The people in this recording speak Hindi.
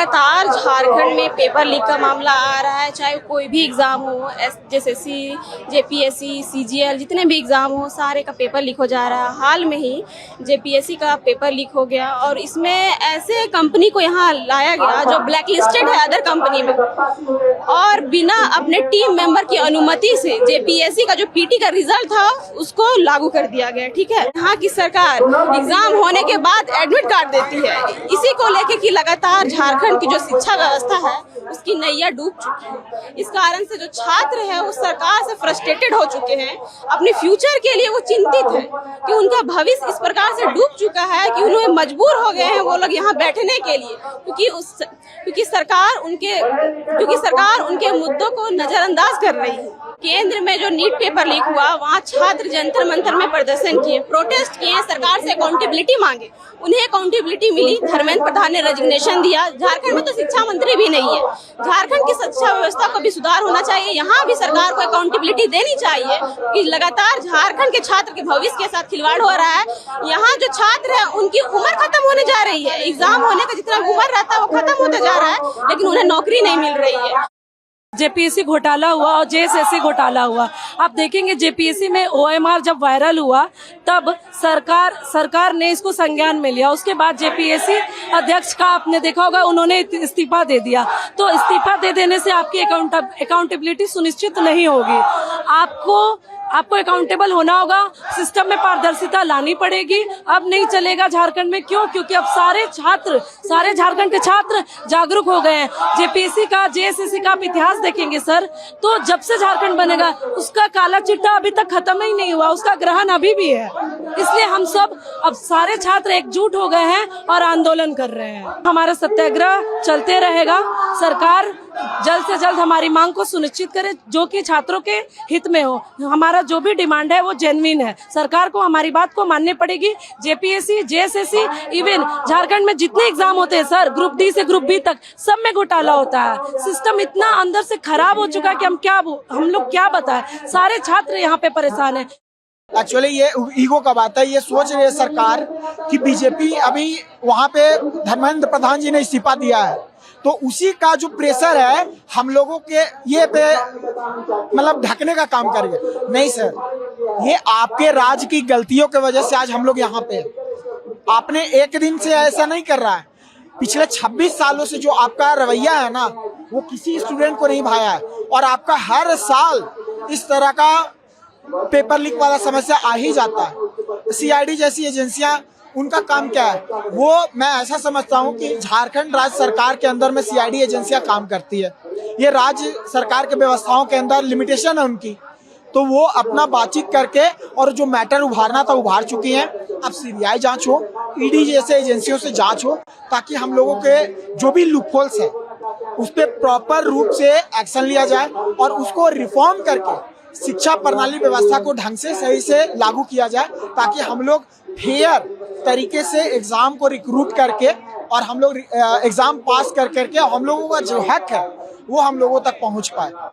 लगातार झारखंड में पेपर लीक का मामला आ रहा है, चाहे कोई भी एग्जाम हो, एसएससी, जेपीएससी, सीजीएल, जितने भी एग्जाम हो सारे का पेपर लीक हो जा रहा है। हाल में ही जेपीएससी का पेपर लीक हो गया और इसमें ऐसे कंपनी को यहाँ लाया गया जो ब्लैक लिस्टेड है अदर कंपनी में, और बिना अपने टीम मेंबर की अनुमति से जेपीएससी का जो पीटी का रिजल्ट था उसको लागू कर दिया गया। ठीक है, यहाँ की सरकार एग्जाम होने के बाद एडमिट कार्ड देती है। इसी को लेके कि लगातार झारखंड की जो शिक्षा व्यवस्था है उसकी नैया डूब चुकी है। इस कारण से जो छात्र है वो सरकार से फ्रस्ट्रेटेड हो चुके हैं, अपने फ्यूचर के लिए वो चिंतित है कि उनका भविष्य इस प्रकार से डूब चुका है कि उन्हें मजबूर हो गए हैं वो लोग यहाँ बैठने के लिए, क्योंकि सरकार उनके मुद्दों को नजरअंदाज कर रही है। केंद्र में जो नीट पेपर लीक हुआ वहाँ छात्र जंतर मंतर में प्रदर्शन किए, प्रोटेस्ट किए, सरकार से अकाउंटेबिलिटी मांगे। उन्हें अकाउंटेबिलिटी मिली, धर्मेंद्र प्रधान ने रेजिग्नेशन दिया। झारखंड में तो शिक्षा मंत्री भी नहीं है। झारखंड की शिक्षा व्यवस्था को भी सुधार होना चाहिए, यहाँ भी सरकार को अकाउंटेबिलिटी देनी चाहिए कि लगातार झारखंड के छात्र के भविष्य के साथ खिलवाड़ हो रहा है। यहाँ जो छात्र है उनकी उम्र खत्म होने जा रही है, एग्जाम होने का जितना उम्र रहता है वो खत्म होता जा रहा है, लेकिन उन्हें नौकरी नहीं मिल रही है। जेपीएससी घोटाला हुआ और जेएसएससी घोटाला हुआ। आप देखेंगे जेपीएससी में ओएमआर जब वायरल हुआ तब सरकार ने इसको संज्ञान में लिया। उसके बाद जेपीएससी अध्यक्ष का आपने देखा होगा उन्होंने इस्तीफा दे दिया। तो इस्तीफा दे देने से आपकी अकाउंटेबिलिटी सुनिश्चित नहीं होगी। आपको अकाउंटेबल होना होगा, सिस्टम में पारदर्शिता लानी पड़ेगी। अब नहीं चलेगा झारखंड में। क्यों? क्योंकि अब सारे झारखंड के छात्र जागरूक हो गए हैं। जेपीएससी का, जेएसएससी का आप इतिहास देखेंगे सर, तो जब से झारखंड बनेगा उसका काला चिट्ठा अभी तक खत्म ही नहीं हुआ, उसका ग्रहण अभी भी है। इसलिए हम सब अब सारे छात्र एकजुट हो गए हैं और आंदोलन कर रहे हैं। हमारा सत्याग्रह चलते रहेगा। सरकार जल्द से जल्द हमारी मांग को सुनिश्चित करे जो कि छात्रों के हित में हो। हमारा जो भी डिमांड है वो जेन्युइन है। सरकार को हमारी बात को माननी पड़ेगी। जेपीएससी, जेएसएससी, इवन झारखंड में जितने एग्जाम होते हैं सर, ग्रुप डी से ग्रुप बी तक, सब में घोटाला होता है। सिस्टम इतना अंदर से खराब हो चुका है कि हम लोग क्या बताएं। सारे छात्र यहाँ पे परेशान है। एक्चुअली ये ईगो का बात है। ये सोच रही है सरकार कि बीजेपी अभी वहाँ पे धर्मेंद्र प्रधान जी ने इस्तीफा दिया है तो उसी का जो प्रेशर है हम लोगों के ये पे मतलब ढकने का काम करेंगे। नहीं सर, ये आपके राज की गलतियों की वजह से आज हम लोग यहाँ पे। आपने एक दिन से ऐसा नहीं कर रहा है। पिछले 26 सालों से जो आपका रवैया है ना वो किसी स्टूडेंट को नहीं भाया है और आपका हर साल इस तरह का पेपर लीक वाला समस्या आ ही जाता है। सीआईडी जैसी एजेंसियां, उनका काम क्या है? वो मैं ऐसा समझता हूं कि झारखंड राज्य सरकार के अंदर में सीआईडी एजेंसियां काम करती है। ये राज्य सरकार के व्यवस्थाओं के अंदर लिमिटेशन है उनकी, तो वो अपना बातचीत करके और जो मैटर उभारना था उभार चुकी हैं। अब सीबीआई जांच हो, ईडी जैसे एजेंसियों से जांच हो ताकि हम लोगों के जो भी लूपहोल्स है उस पर प्रॉपर रूप से एक्शन लिया जाए और उसको रिफॉर्म करके शिक्षा प्रणाली व्यवस्था को ढंग से सही से लागू किया जाए ताकि हम लोग फेयर तरीके से एग्जाम को रिक्रूट करके और हम लोग एग्जाम पास कर करके हम लोगों का जो हक है वो हम लोगों तक पहुंच पाए।